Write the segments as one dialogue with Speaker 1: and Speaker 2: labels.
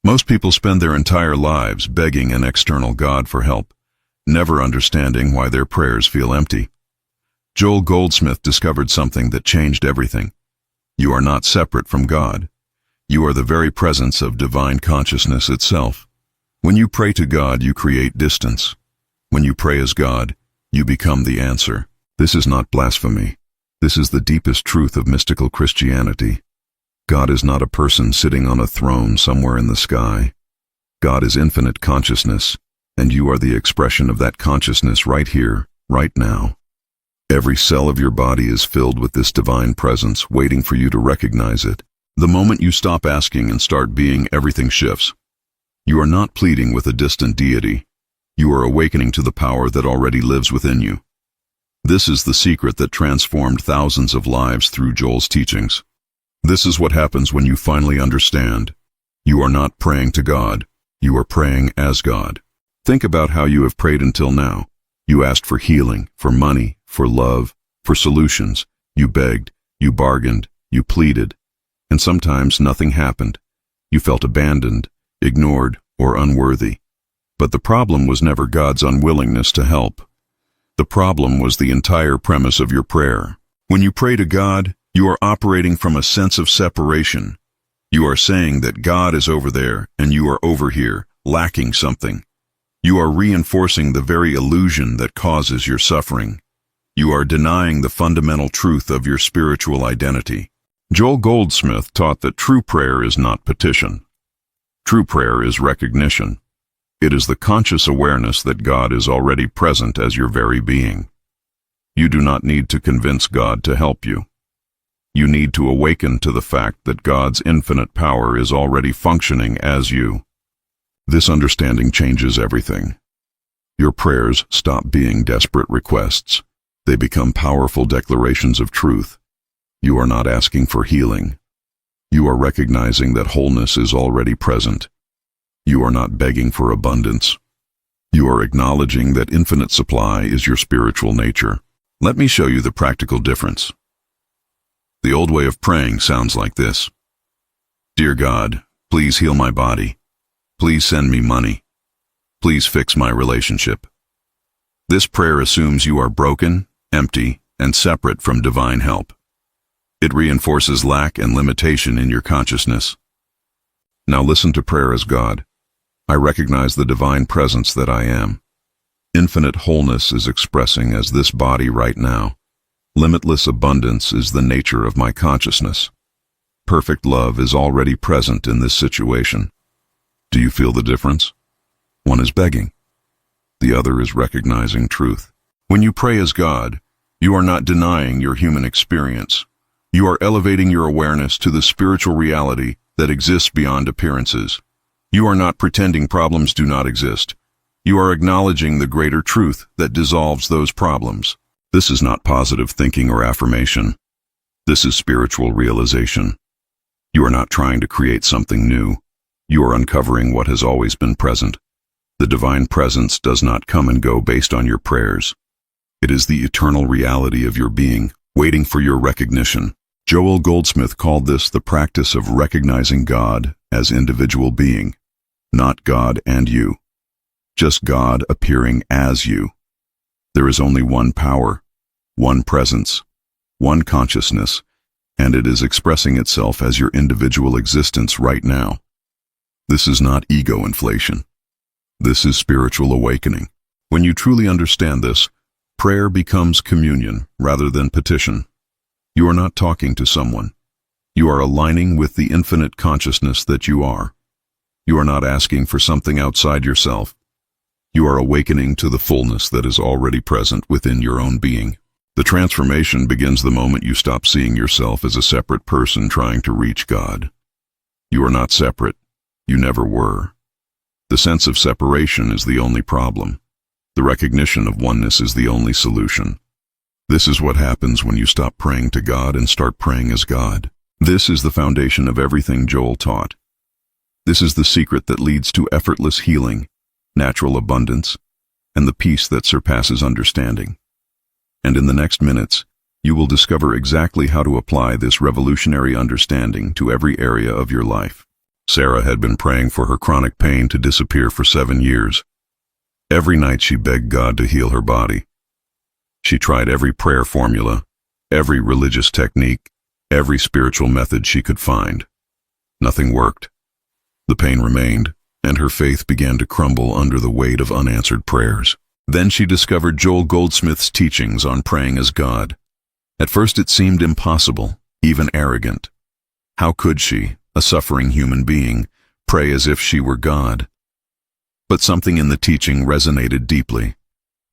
Speaker 1: Most people spend their entire lives begging an external God for help, never understanding why their prayers feel empty. Joel Goldsmith discovered something that changed everything. You are not separate from God. You are the very presence of divine consciousness itself. When you pray to God, you create distance. When you pray as God, you become the answer. This is not blasphemy. This is the deepest truth of mystical Christianity. God is not a person sitting on a throne somewhere in the sky. God is infinite consciousness, and you are the expression of that consciousness right here, right now. Every cell of your body is filled with this divine presence, waiting for you to recognize it. The moment you stop asking and start being, everything shifts. You are not pleading with a distant deity. You are awakening to the power that already lives within you. This is the secret that transformed thousands of lives through Joel's teachings. This is what happens when you finally understand. You are not praying to God. You are praying as God. Think about how you have prayed until now. You asked for healing, for money, for love, for solutions. You begged, you bargained, you pleaded. And sometimes nothing happened. You felt abandoned, ignored, or unworthy. But the problem was never God's unwillingness to help. The problem was the entire premise of your prayer. When you pray to God, you are operating from a sense of separation. You are saying that God is over there and you are over here, lacking something. You are reinforcing the very illusion that causes your suffering. You are denying the fundamental truth of your spiritual identity. Joel Goldsmith taught that true prayer is not petition. True prayer is recognition. It is the conscious awareness that God is already present as your very being. You do not need to convince God to help you. You need to awaken to the fact that God's infinite power is already functioning as you. This understanding changes everything. Your prayers stop being desperate requests. They become powerful declarations of truth. You are not asking for healing. You are recognizing that wholeness is already present. You are not begging for abundance. You are acknowledging that infinite supply is your spiritual nature. Let me show you the practical difference. The old way of praying sounds like this. Dear God, please heal my body. Please send me money. Please fix my relationship. This prayer assumes you are broken, empty, and separate from divine help. It reinforces lack and limitation in your consciousness. Now listen to prayer as God. I recognize the divine presence that I am. Infinite wholeness is expressing as this body right now. Limitless abundance is the nature of my consciousness. Perfect love is already present in this situation. Do you feel the difference? One is begging. The other is recognizing truth. When you pray as God, you are not denying your human experience. You are elevating your awareness to the spiritual reality that exists beyond appearances. You are not pretending problems do not exist. You are acknowledging the greater truth that dissolves those problems. This is not positive thinking or affirmation. This is spiritual realization. You are not trying to create something new. You are uncovering what has always been present. The divine presence does not come and go based on your prayers. It is the eternal reality of your being, waiting for your recognition. Joel Goldsmith called this the practice of recognizing God as individual being, not God and you. Just God appearing as you. There is only one power, one presence, one consciousness, and it is expressing itself as your individual existence right now. This is not ego inflation. This is spiritual awakening. When you truly understand this, prayer becomes communion rather than petition. You are not talking to someone. You are aligning with the infinite consciousness that you are. You are not asking for something outside yourself. You are awakening to the fullness that is already present within your own being. The transformation begins the moment you stop seeing yourself as a separate person trying to reach God. You are not separate. You never were. The sense of separation is the only problem. The recognition of oneness is the only solution. This is what happens when you stop praying to God and start praying as God. This is the foundation of everything Joel taught. This is the secret that leads to effortless healing, natural abundance, and the peace that surpasses understanding. And in the next minutes, you will discover exactly how to apply this revolutionary understanding to every area of your life. Sarah had been praying for her chronic pain to disappear for 7 years. Every night she begged God to heal her body. She tried every prayer formula, every religious technique, every spiritual method she could find. Nothing worked. The pain remained, and her faith began to crumble under the weight of unanswered prayers. Then she discovered Joel Goldsmith's teachings on praying as God. At first it seemed impossible, even arrogant. How could she, a suffering human being, pray as if she were God? But something in the teaching resonated deeply.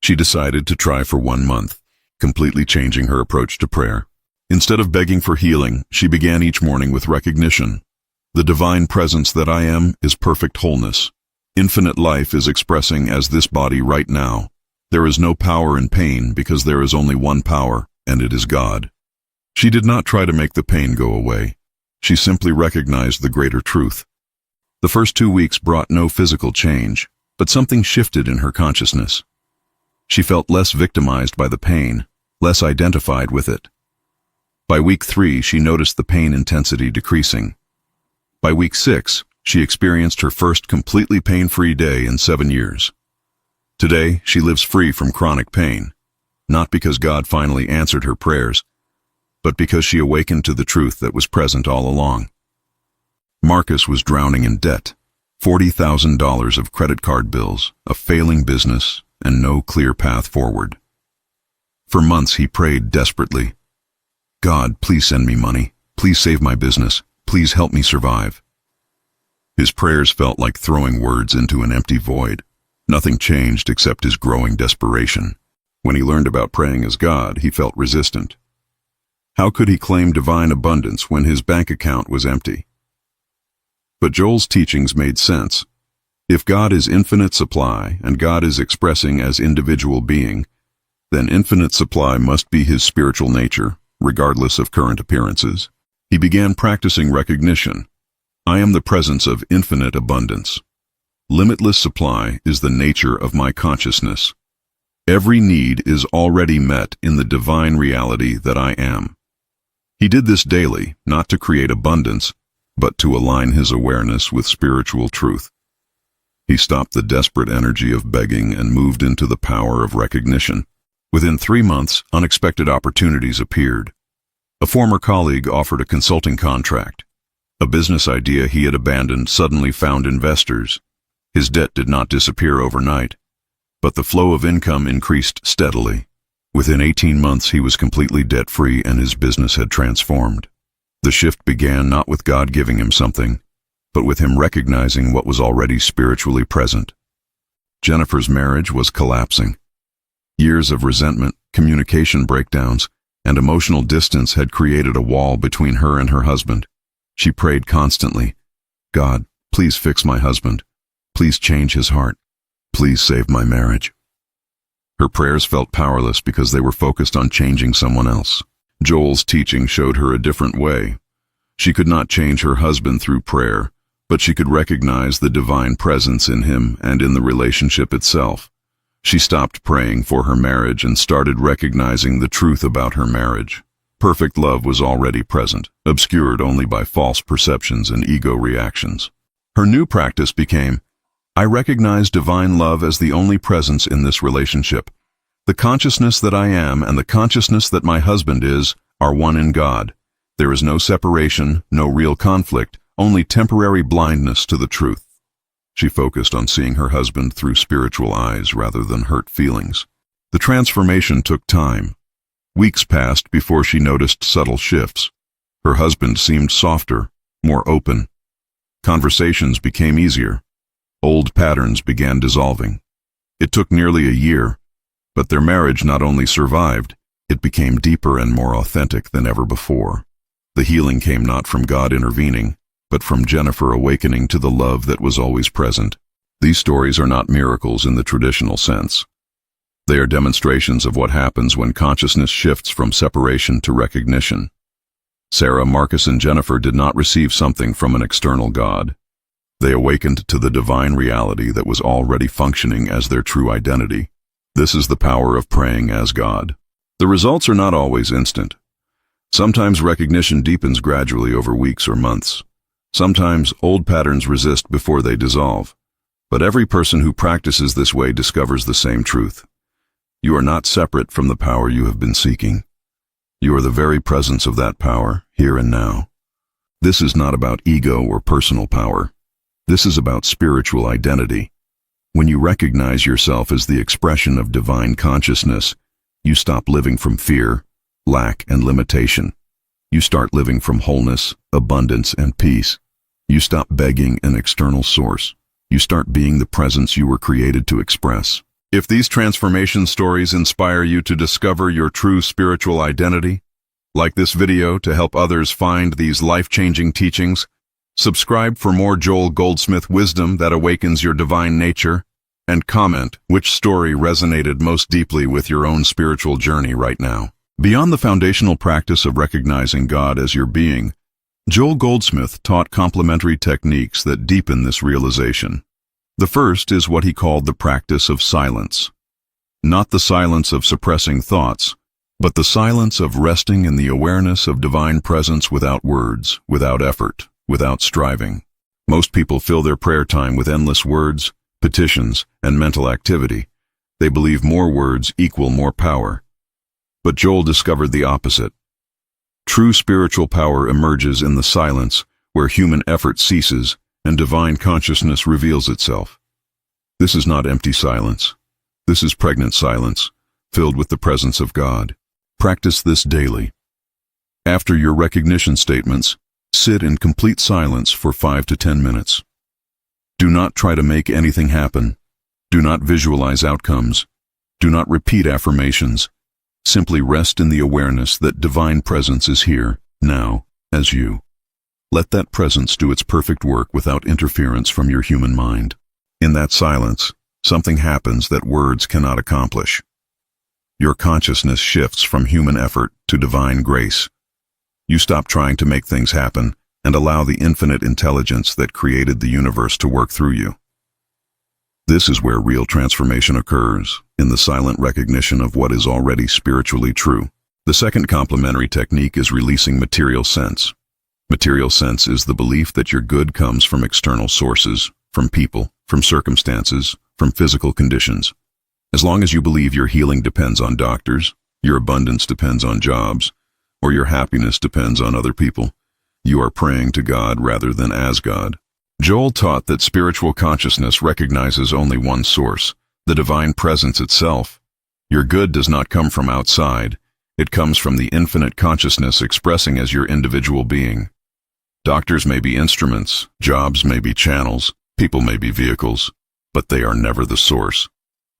Speaker 1: She decided to try for 1 month, completely changing her approach to prayer. Instead of begging for healing, she began each morning with recognition. The divine presence that I am is perfect wholeness. Infinite life is expressing as this body right now. There is no power in pain because there is only one power, and it is God. She did not try to make the pain go away. She simply recognized the greater truth. The first 2 weeks brought no physical change, but something shifted in her consciousness. She felt less victimized by the pain, less identified with it. By week 3, she noticed the pain intensity decreasing. By week 6, she experienced her first completely pain-free day in 7 years. Today, she lives free from chronic pain, not because God finally answered her prayers, but because she awakened to the truth that was present all along. Marcus was drowning in debt, $40,000 of credit card bills, a failing business, and no clear path forward. For months he prayed desperately, God, please send me money, please save my business, please help me survive. His prayers felt like throwing words into an empty void. Nothing changed except his growing desperation. When he learned about praying as God, he felt resistant. How could he claim divine abundance when his bank account was empty? But Joel's teachings made sense. If God is infinite supply and God is expressing as individual being, then infinite supply must be his spiritual nature, regardless of current appearances. He began practicing recognition. I am the presence of infinite abundance. Limitless supply is the nature of my consciousness. Every need is already met in the divine reality that I am. He did this daily, not to create abundance, but to align his awareness with spiritual truth. He stopped the desperate energy of begging and moved into the power of recognition. Within 3 months, unexpected opportunities appeared. A former colleague offered a consulting contract. A business idea he had abandoned suddenly found investors. His debt did not disappear overnight, but the flow of income increased steadily. Within 18 months, he was completely debt-free and his business had transformed. The shift began not with God giving him something, but with him recognizing what was already spiritually present. Jennifer's marriage was collapsing. Years of resentment, communication breakdowns, and emotional distance had created a wall between her and her husband. She prayed constantly, God, please fix my husband. Please change his heart. Please save my marriage. Her prayers felt powerless because they were focused on changing someone else. Joel's teaching showed her a different way. She could not change her husband through prayer, but she could recognize the divine presence in him and in the relationship itself. She stopped praying for her marriage and started recognizing the truth about her marriage. Perfect love was already present, obscured only by false perceptions and ego reactions. Her new practice became, I recognize divine love as the only presence in this relationship. The consciousness that I am and the consciousness that my husband is are one in God. There is no separation, no real conflict, only temporary blindness to the truth. She focused on seeing her husband through spiritual eyes rather than hurt feelings. The transformation took time. Weeks passed before she noticed subtle shifts. Her husband seemed softer, more open. Conversations became easier. Old patterns began dissolving. It took nearly a year, but their marriage not only survived, it became deeper and more authentic than ever before. The healing came not from God intervening, but from Jennifer awakening to the love that was always present. These stories are not miracles in the traditional sense. They are demonstrations of what happens when consciousness shifts from separation to recognition. Sarah, Marcus, and Jennifer did not receive something from an external God. They awakened to the divine reality that was already functioning as their true identity. This is the power of praying as God. The results are not always instant. Sometimes recognition deepens gradually over weeks or months. Sometimes old patterns resist before they dissolve, but every person who practices this way discovers the same truth. You are not separate from the power you have been seeking. You are the very presence of that power, here and now. This is not about ego or personal power. This is about spiritual identity. When you recognize yourself as the expression of divine consciousness, you stop living from fear, lack, and limitation. You start living from wholeness, abundance, and peace. You stop begging an external source. You start being the presence you were created to express. If these transformation stories inspire you to discover your true spiritual identity, like this video to help others find these life-changing teachings, subscribe for more Joel Goldsmith wisdom that awakens your divine nature, and comment which story resonated most deeply with your own spiritual journey right now. Beyond the foundational practice of recognizing God as your being, Joel Goldsmith taught complementary techniques that deepen this realization. The first is what he called the practice of silence. Not the silence of suppressing thoughts, but the silence of resting in the awareness of divine presence without words, without effort, without striving. Most people fill their prayer time with endless words, petitions, and mental activity. They believe more words equal more power. But Joel discovered the opposite. True spiritual power emerges in the silence where human effort ceases and divine consciousness reveals itself. This is not empty silence. This is pregnant silence, filled with the presence of God. Practice this daily. After your recognition statements, sit in complete silence for 5 to 10 minutes. Do not try to make anything happen. Do not visualize outcomes. Do not repeat affirmations. Simply rest in the awareness that divine presence is here, now, as you. Let that presence do its perfect work without interference from your human mind. In that silence, something happens that words cannot accomplish. Your consciousness shifts from human effort to divine grace. You stop trying to make things happen and allow the infinite intelligence that created the universe to work through you. This is where real transformation occurs, in the silent recognition of what is already spiritually true. The second complementary technique is releasing material sense. Material sense is the belief that your good comes from external sources, from people, from circumstances, from physical conditions. As long as you believe your healing depends on doctors, your abundance depends on jobs, or your happiness depends on other people, you are praying to God rather than as God. Joel taught that spiritual consciousness recognizes only one source, the divine presence itself. Your good does not come from outside. It comes from the infinite consciousness expressing as your individual being. Doctors may be instruments, jobs may be channels, people may be vehicles, but they are never the source.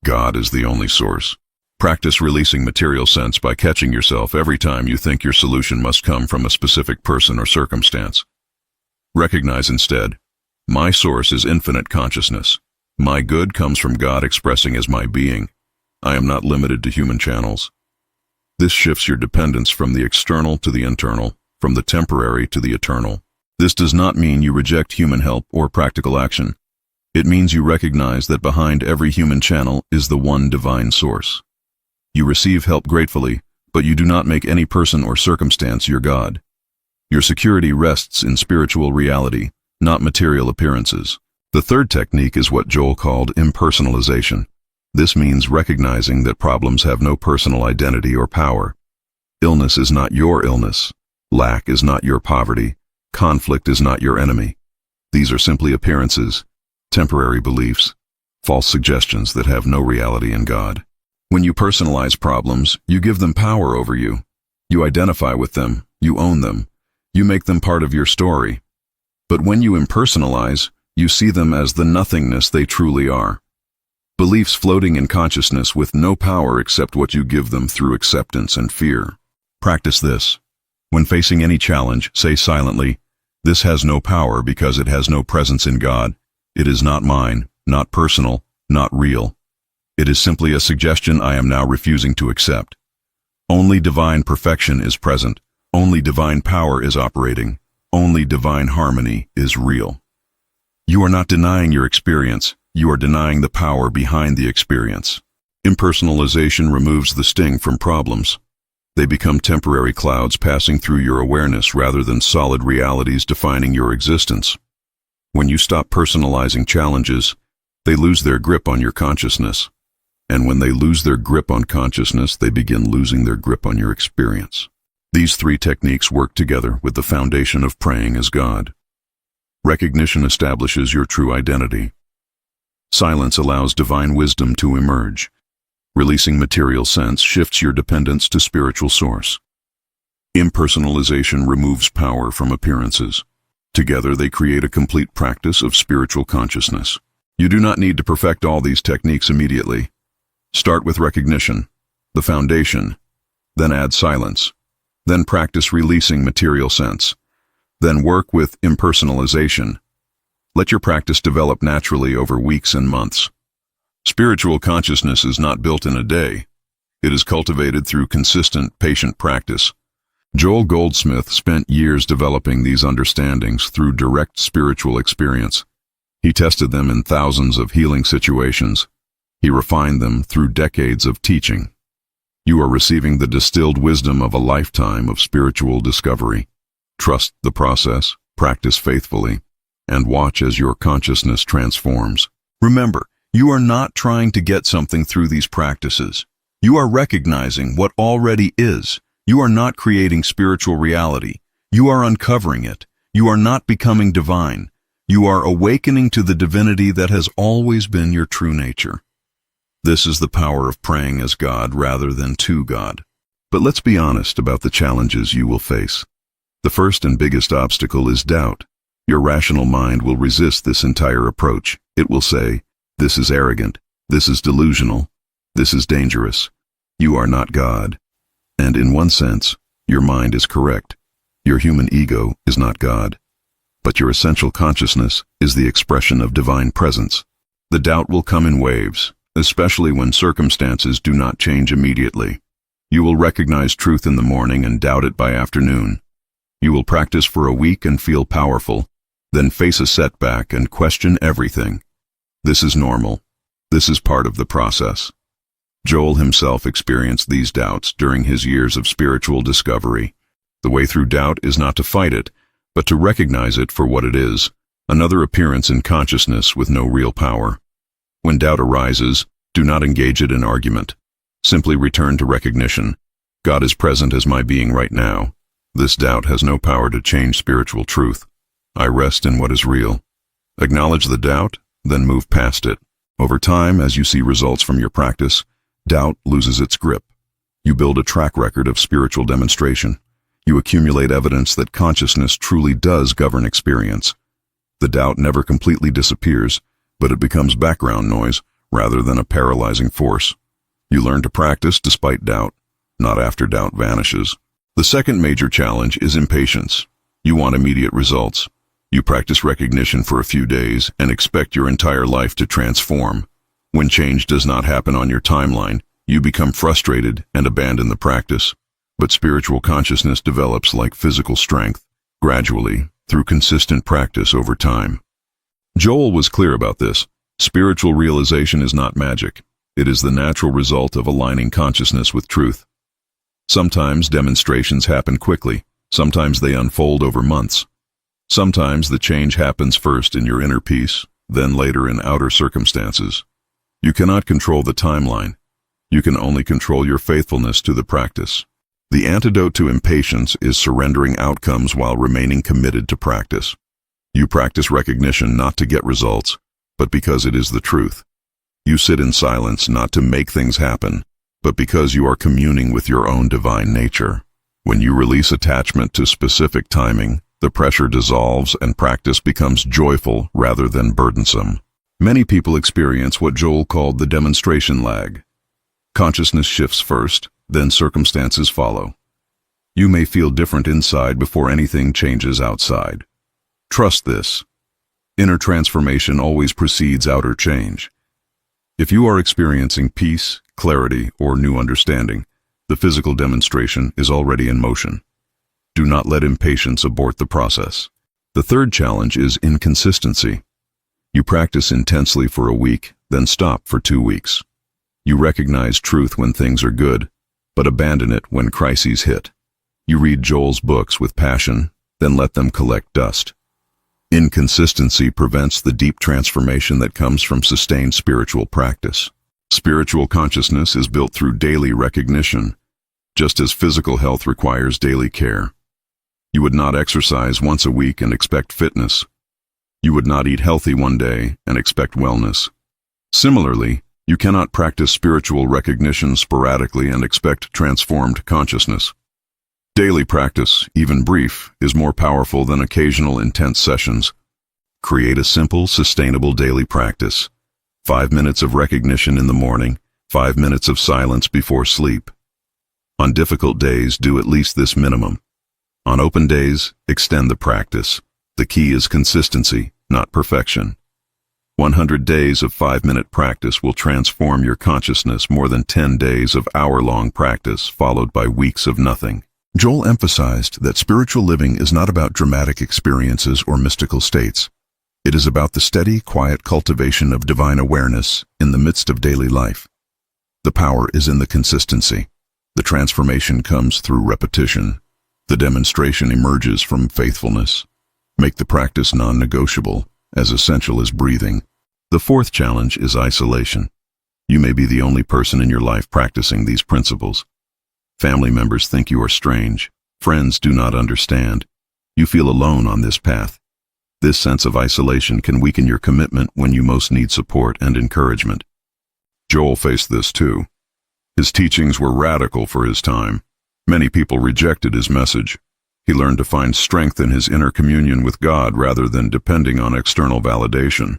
Speaker 1: God is the only source. Practice releasing material sense by catching yourself every time you think your solution must come from a specific person or circumstance. Recognize instead, my source is infinite consciousness. My good comes from God expressing as my being. I am not limited to human channels. This shifts your dependence from the external to the internal, from the temporary to the eternal. This does not mean you reject human help or practical action. It means you recognize that behind every human channel is the one divine source. You receive help gratefully, but you do not make any person or circumstance your God. Your security rests in spiritual reality, not material appearances. The third technique is what Joel called impersonalization. This means recognizing that problems have no personal identity or power. Illness is not your illness. Lack is not your poverty. Conflict is not your enemy. These are simply appearances, temporary beliefs, false suggestions that have no reality in God. When you personalize problems, you give them power over you. You identify with them, you own them, you make them part of your story. But when you impersonalize, you see them as the nothingness they truly are. Beliefs floating in consciousness with no power except what you give them through acceptance and fear. Practice this. When facing any challenge, say silently, "This has no power because it has no presence in God. It is not mine, not personal, not real. It is simply a suggestion I am now refusing to accept. Only divine perfection is present. Only divine power is operating. Only divine harmony is real." You are not denying your experience. You are denying the power behind the experience. Impersonalization removes the sting from problems. They become temporary clouds passing through your awareness rather than solid realities defining your existence. When you stop personalizing challenges, they lose their grip on your consciousness. And when they lose their grip on consciousness, they begin losing their grip on your experience. These three techniques work together with the foundation of praying as God. Recognition establishes your true identity. Silence allows divine wisdom to emerge. Releasing material sense shifts your dependence to spiritual source. Impersonalization removes power from appearances. Together they create a complete practice of spiritual consciousness. You do not need to perfect all these techniques immediately. Start with recognition, the foundation, then add silence, then practice releasing material sense, then work with impersonalization. Let your practice develop naturally over weeks and months. Spiritual consciousness is not built in a day. It is cultivated through consistent, patient practice. Joel Goldsmith spent years developing these understandings through direct spiritual experience. He tested them in thousands of healing situations. He refined them through decades of teaching. You are receiving the distilled wisdom of a lifetime of spiritual discovery. Trust the process, practice faithfully, and watch as your consciousness transforms. Remember, you are not trying to get something through these practices. You are recognizing what already is. You are not creating spiritual reality. You are uncovering it. You are not becoming divine. You are awakening to the divinity that has always been your true nature. This is the power of praying as God rather than to God. But let's be honest about the challenges you will face. The first and biggest obstacle is doubt. Your rational mind will resist this entire approach. It will say, "This is arrogant. This is delusional. This is dangerous. You are not God." And in one sense, your mind is correct. Your human ego is not God. But your essential consciousness is the expression of divine presence. The doubt will come in waves, especially when circumstances do not change immediately. You will recognize truth in the morning and doubt it by afternoon. You will practice for a week and feel powerful, then face a setback and question everything. This is normal. This is part of the process. Joel himself experienced these doubts during his years of spiritual discovery. The way through doubt is not to fight it, but to recognize it for what it is, another appearance in consciousness with no real power. When doubt arises, do not engage it in argument. Simply return to recognition. God is present as my being right now. This doubt has no power to change spiritual truth. I rest in what is real. Acknowledge the doubt, then move past it. Over time, as you see results from your practice, doubt loses its grip. You build a track record of spiritual demonstration. You accumulate evidence that consciousness truly does govern experience. The doubt never completely disappears, but it becomes background noise rather than a paralyzing force. You learn to practice despite doubt, not after doubt vanishes. The second major challenge is impatience. You want immediate results. You practice recognition for a few days and expect your entire life to transform. When change does not happen on your timeline, you become frustrated and abandon the practice. But spiritual consciousness develops like physical strength, gradually, through consistent practice over time. Joel was clear about this. Spiritual realization is not magic. It is the natural result of aligning consciousness with truth. Sometimes demonstrations happen quickly. Sometimes they unfold over months. Sometimes the change happens first in your inner peace, then later in outer circumstances. You cannot control the timeline. You can only control your faithfulness to the practice. The antidote to impatience is surrendering outcomes while remaining committed to practice. You practice recognition not to get results, but because it is the truth. You sit in silence not to make things happen, but because you are communing with your own divine nature. When you release attachment to specific timing, the pressure dissolves and practice becomes joyful rather than burdensome. Many people experience what Joel called the demonstration lag. Consciousness shifts first, then circumstances follow. You may feel different inside before anything changes outside. Trust this. Inner transformation always precedes outer change. If you are experiencing peace, clarity, or new understanding, the physical demonstration is already in motion. Do not let impatience abort the process. The third challenge is inconsistency. You practice intensely for a week, then stop for 2 weeks. You recognize truth when things are good, but abandon it when crises hit. You read Joel's books with passion, then let them collect dust. Inconsistency prevents the deep transformation that comes from sustained spiritual practice. Spiritual consciousness is built through daily recognition, just as physical health requires daily care. You would not exercise once a week and expect fitness. You would not eat healthy one day and expect wellness. Similarly, you cannot practice spiritual recognition sporadically and expect transformed consciousness. Daily practice, even brief, is more powerful than occasional intense sessions. Create a simple, sustainable daily practice. 5 minutes of recognition in the morning, 5 minutes of silence before sleep. On difficult days, do at least this minimum. On open days, extend the practice. The key is consistency, not perfection. 100 days of 5-minute practice will transform your consciousness more than 10 days of hour-long practice, followed by weeks of nothing. Joel emphasized that spiritual living is not about dramatic experiences or mystical states. It is about the steady, quiet cultivation of divine awareness in the midst of daily life. The power is in the consistency. The transformation comes through repetition. The demonstration emerges from faithfulness. Make the practice non-negotiable, as essential as breathing. The fourth challenge is isolation. You may be the only person in your life practicing these principles. Family members think you are strange. Friends do not understand. You feel alone on this path. This sense of isolation can weaken your commitment when you most need support and encouragement. Joel faced this too. His teachings were radical for his time. Many people rejected his message. He learned to find strength in his inner communion with God rather than depending on external validation.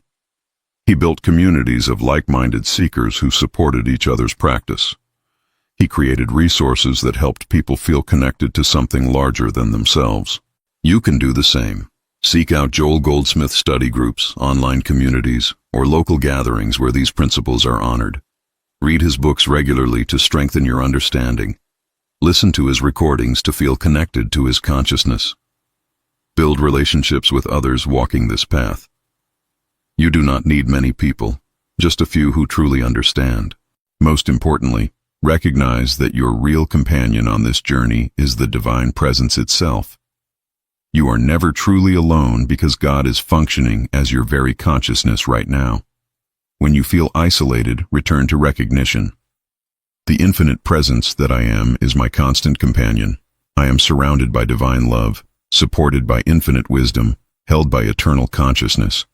Speaker 1: He built communities of like-minded seekers who supported each other's practice. He created resources that helped people feel connected to something larger than themselves. You can do the same. Seek out Joel Goldsmith study groups, online communities, or local gatherings where these principles are honored. Read his books regularly to strengthen your understanding. Listen to his recordings to feel connected to his consciousness. Build relationships with others walking this path. You do not need many people, just a few who truly understand. Most importantly, recognize that your real companion on this journey is the divine presence itself. You are never truly alone because God is functioning as your very consciousness right now. When you feel isolated, return to recognition. The infinite presence that I am is my constant companion. I am surrounded by divine love, supported by infinite wisdom, held by eternal consciousness.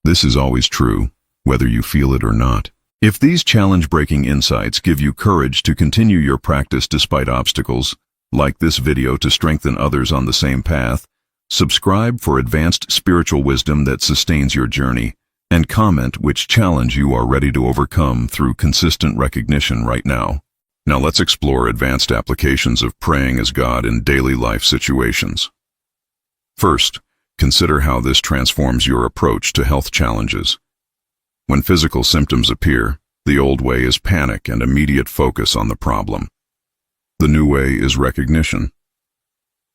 Speaker 1: This is always true, whether you feel it or not. If these challenge-breaking insights give you courage to continue your practice despite obstacles, like this video to strengthen others on the same path, subscribe for advanced spiritual wisdom that sustains your journey, and comment which challenge you are ready to overcome through consistent recognition right now. Now let's explore advanced applications of praying as God in daily life situations. First, consider how this transforms your approach to health challenges. When physical symptoms appear, the old way is panic and immediate focus on the problem. The new way is recognition.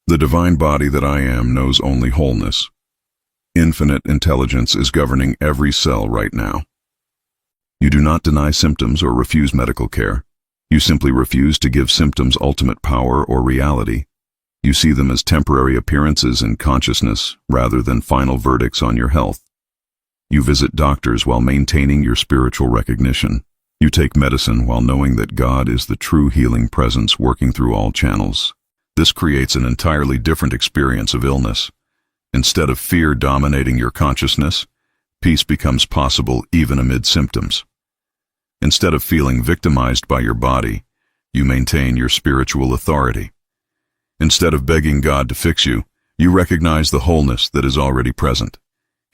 Speaker 1: The divine body that I am knows only wholeness. Infinite intelligence is governing every cell right now. You do not deny symptoms or refuse medical care. You simply refuse to give symptoms ultimate power or reality. You see them as temporary appearances in consciousness rather than final verdicts on your health. You visit doctors while maintaining your spiritual recognition. You take medicine while knowing that God is the true healing presence working through all channels. This creates an entirely different experience of illness. Instead of fear dominating your consciousness, peace becomes possible even amid symptoms. Instead of feeling victimized by your body, you maintain your spiritual authority. Instead of begging God to fix you, you recognize the wholeness that is already present.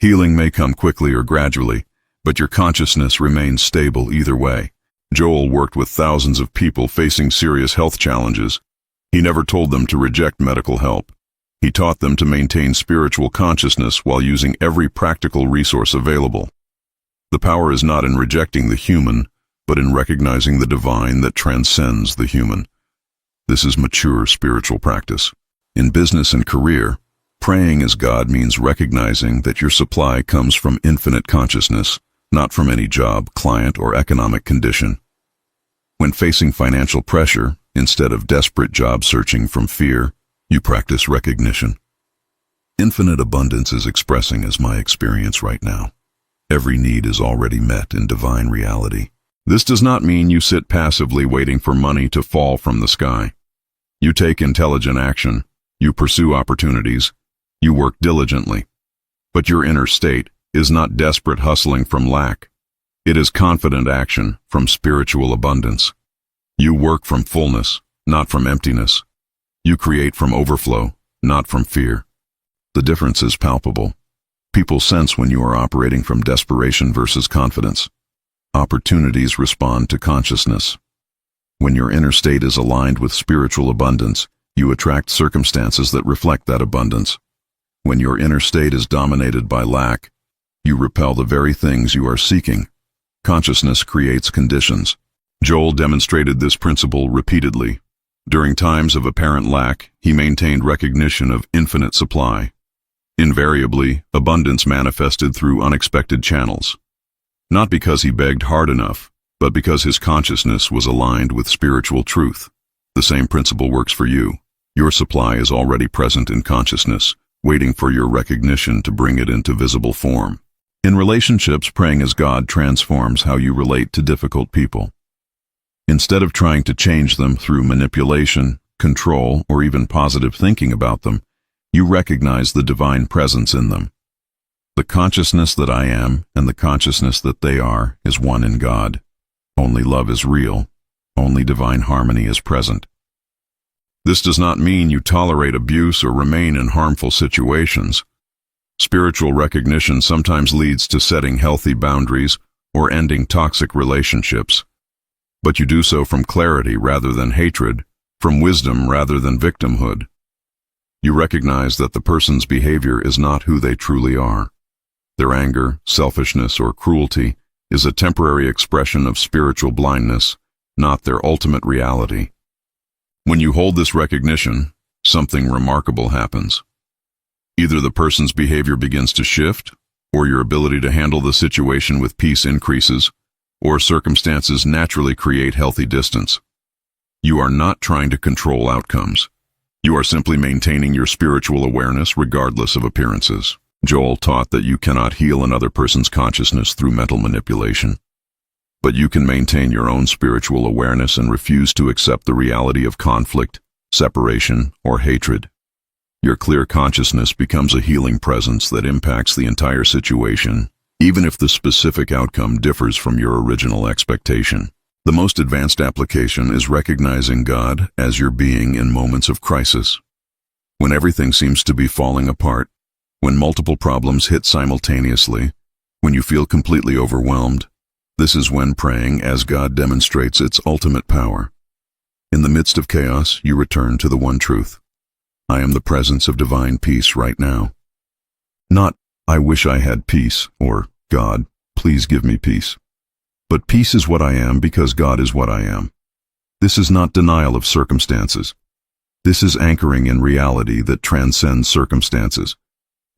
Speaker 1: Healing may come quickly or gradually, but your consciousness remains stable either way. Joel worked with thousands of people facing serious health challenges. He never told them to reject medical help. He taught them to maintain spiritual consciousness while using every practical resource available. The power is not in rejecting the human, but in recognizing the divine that transcends the human. This is mature spiritual practice. In business and career, praying as God means recognizing that your supply comes from infinite consciousness, not from any job, client, or economic condition. When facing financial pressure, Instead of desperate job searching from fear, you practice recognition. Infinite abundance is expressing as my experience right now. Every need is already met in divine reality. This does not mean you sit passively waiting for money to fall from the sky. You take intelligent action, you pursue opportunities, you work diligently. But your inner state is not desperate hustling from lack. It is confident action from spiritual abundance. You work from fullness, not from emptiness. You create from overflow, not from fear. The difference is palpable. People sense when you are operating from desperation versus confidence. Opportunities respond to consciousness. When your inner state is aligned with spiritual abundance, you attract circumstances that reflect that abundance. When your inner state is dominated by lack, you repel the very things you are seeking. Consciousness creates conditions. Joel demonstrated this principle repeatedly. During times of apparent lack, he maintained recognition of infinite supply. Invariably, abundance manifested through unexpected channels. Not because he begged hard enough, but because his consciousness was aligned with spiritual truth. The same principle works for you. Your supply is already present in consciousness, waiting for your recognition to bring it into visible form. In relationships, praying as God transforms how you relate to difficult people. Instead of trying to change them through manipulation, control, or even positive thinking about them, you recognize the divine presence in them. The consciousness that I am and the consciousness that they are is one in God. Only love is real. Only divine harmony is present. This does not mean you tolerate abuse or remain in harmful situations. Spiritual recognition sometimes leads to setting healthy boundaries or ending toxic relationships. But you do so from clarity rather than hatred, from wisdom rather than victimhood. You recognize that the person's behavior is not who they truly are. Their anger, selfishness, or cruelty is a temporary expression of spiritual blindness, not their ultimate reality. When you hold this recognition, something remarkable happens. Either the person's behavior begins to shift, or your ability to handle the situation with peace increases, or circumstances naturally create healthy distance. You are not trying to control outcomes. You are simply maintaining your spiritual awareness regardless of appearances. Joel taught that you cannot heal another person's consciousness through mental manipulation. But you can maintain your own spiritual awareness and refuse to accept the reality of conflict, separation, or hatred. Your clear consciousness becomes a healing presence that impacts the entire situation, even if the specific outcome differs from your original expectation. The most advanced application is recognizing God as your being in moments of crisis. When everything seems to be falling apart, when multiple problems hit simultaneously, when you feel completely overwhelmed, this is when praying as God demonstrates its ultimate power. In the midst of chaos, you return to the one truth. I am the presence of divine peace right now. Not, I wish I had peace, or, God, please give me peace. But peace is what I am because God is what I am. This is not denial of circumstances. This is anchoring in reality that transcends circumstances.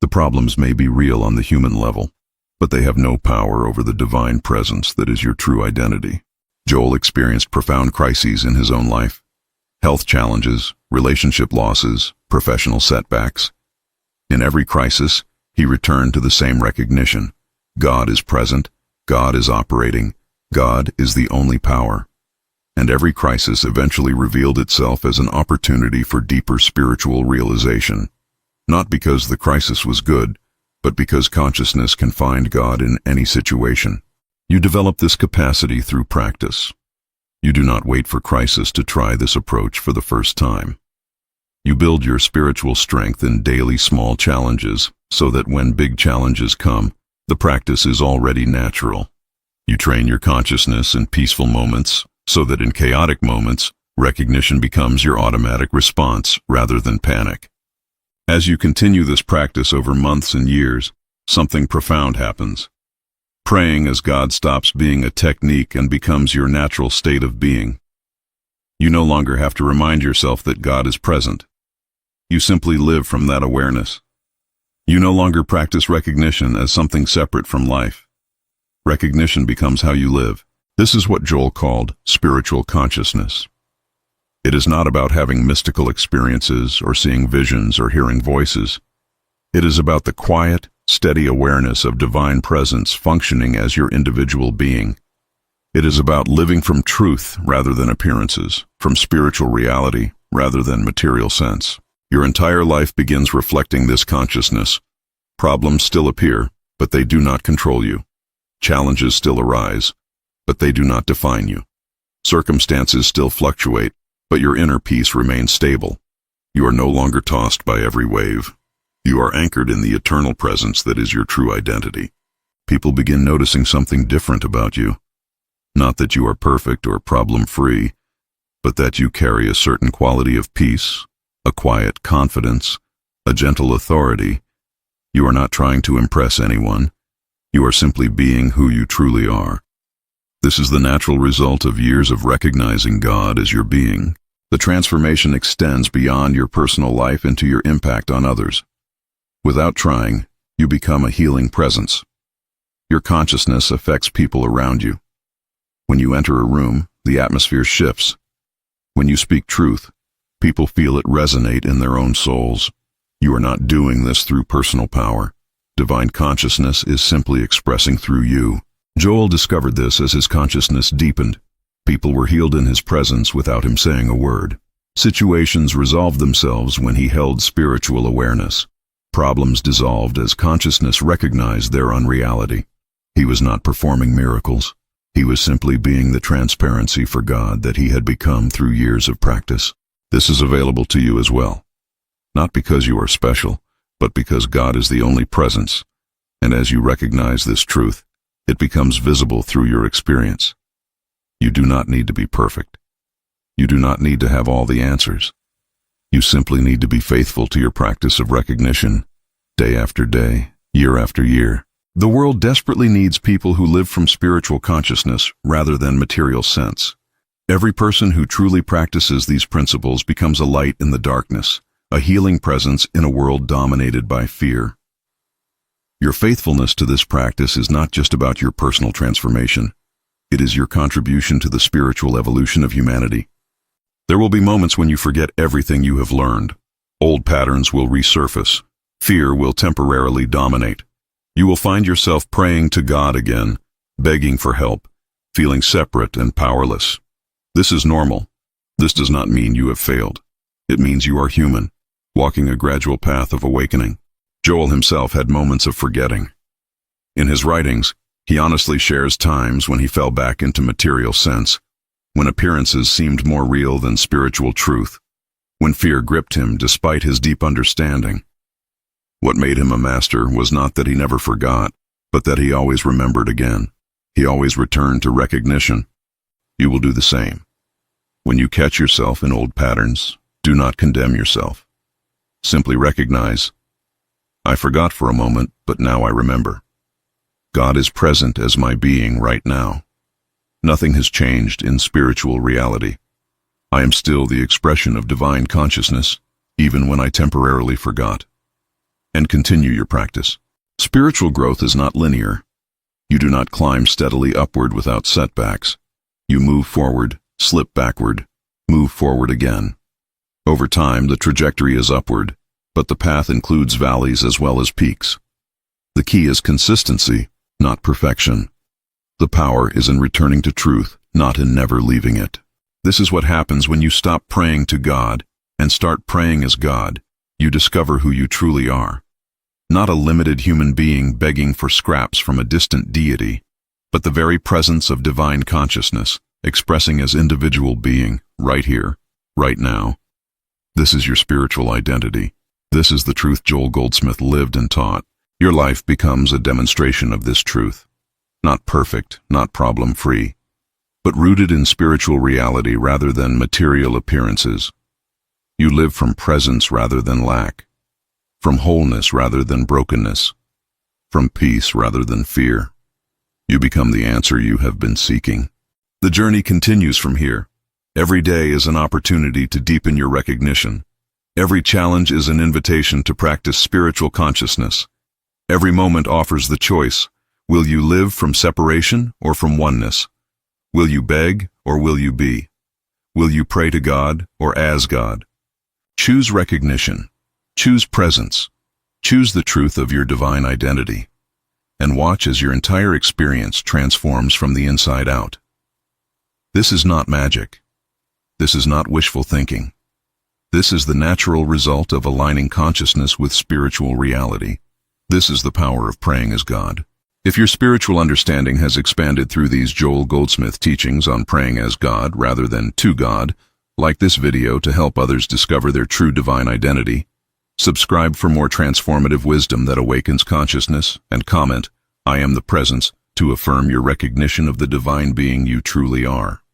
Speaker 1: The problems may be real on the human level, but they have no power over the divine presence that is your true identity. Joel experienced profound crises in his own life. Health challenges, relationship losses, professional setbacks. In every crisis, he returned to the same recognition. God is present, God is operating, God is the only power. And every crisis eventually revealed itself as an opportunity for deeper spiritual realization. Not because the crisis was good, but because consciousness can find God in any situation. You develop this capacity through practice. You do not wait for crisis to try this approach for the first time. You build your spiritual strength in daily small challenges so that when big challenges come, the practice is already natural. You train your consciousness in peaceful moments so that in chaotic moments, recognition becomes your automatic response rather than panic. As you continue this practice over months and years, something profound happens. Praying as God stops being a technique and becomes your natural state of being. You no longer have to remind yourself that God is present. You simply live from that awareness. You no longer practice recognition as something separate from life. Recognition becomes how you live. This is what Joel called spiritual consciousness. It is not about having mystical experiences or seeing visions or hearing voices. It is about the quiet, steady awareness of divine presence functioning as your individual being. It is about living from truth rather than appearances, from spiritual reality rather than material sense. Your entire life begins reflecting this consciousness. Problems still appear, but they do not control you. Challenges still arise, but they do not define you. Circumstances still fluctuate, but your inner peace remains stable. You are no longer tossed by every wave. You are anchored in the eternal presence that is your true identity. People begin noticing something different about you. Not that you are perfect or problem-free, but that you carry a certain quality of peace, a quiet confidence, a gentle authority. You are not trying to impress anyone. You are simply being who you truly are. This is the natural result of years of recognizing God as your being. The transformation extends beyond your personal life into your impact on others. Without trying, you become a healing presence. Your consciousness affects people around you. When you enter a room, the atmosphere shifts. When you speak truth, people feel it resonate in their own souls. You are not doing this through personal power. Divine consciousness is simply expressing through you. Joel discovered this as his consciousness deepened. People were healed in his presence without him saying a word. Situations resolved themselves when he held spiritual awareness. Problems dissolved as consciousness recognized their unreality. He was not performing miracles. He was simply being the transparency for God that he had become through years of practice. This is available to you as well. Not because you are special, but because God is the only presence. And as you recognize this truth, it becomes visible through your experience. You do not need to be perfect. You do not need to have all the answers. You simply need to be faithful to your practice of recognition, day after day, year after year. The world desperately needs people who live from spiritual consciousness rather than material sense. Every person who truly practices these principles becomes a light in the darkness, a healing presence in a world dominated by fear. Your faithfulness to this practice is not just about your personal transformation. It is your contribution to the spiritual evolution of humanity. There will be moments when you forget everything you have learned. Old patterns will resurface. Fear will temporarily dominate. You will find yourself praying to God again, begging for help, feeling separate and powerless. This is normal. This does not mean you have failed. It means you are human, walking a gradual path of awakening. Joel himself had moments of forgetting. In his writings, he honestly shares times when he fell back into material sense, when appearances seemed more real than spiritual truth, when fear gripped him despite his deep understanding. What made him a master was not that he never forgot, but that he always remembered again. He always returned to recognition. You will do the same. When you catch yourself in old patterns, do not condemn yourself. Simply recognize, I forgot for a moment, but now I remember. God is present as my being right now. Nothing has changed in spiritual reality. I am still the expression of divine consciousness, even when I temporarily forgot. And continue your practice. Spiritual growth is not linear. You do not climb steadily upward without setbacks. You move forward, slip backward, move forward again. Over time, the trajectory is upward, but the path includes valleys as well as peaks. The key is consistency, not perfection. The power is in returning to truth, not in never leaving it. This is what happens when you stop praying to God and start praying as God. You discover who you truly are. Not a limited human being begging for scraps from a distant deity, but the very presence of divine consciousness, expressing as individual being, right here, right now. This is your spiritual identity. This is the truth Joel Goldsmith lived and taught. Your life becomes a demonstration of this truth. Not perfect, not problem-free, but rooted in spiritual reality rather than material appearances. You live from presence rather than lack, from wholeness rather than brokenness, from peace rather than fear. You become the answer you have been seeking. The journey continues from here. Every day is an opportunity to deepen your recognition. Every challenge is an invitation to practice spiritual consciousness. Every moment offers the choice. Will you live from separation or from oneness? Will you beg or will you be? Will you pray to God or as God? Choose recognition. Choose presence. Choose the truth of your divine identity. And watch as your entire experience transforms from the inside out. This is not magic. This is not wishful thinking. This is the natural result of aligning consciousness with spiritual reality. This is the power of praying as God. If your spiritual understanding has expanded through these Joel Goldsmith teachings on praying as God rather than to God, like this video to help others discover their true divine identity. Subscribe for more transformative wisdom that awakens consciousness, and comment, "I am the presence," to affirm your recognition of the divine being you truly are.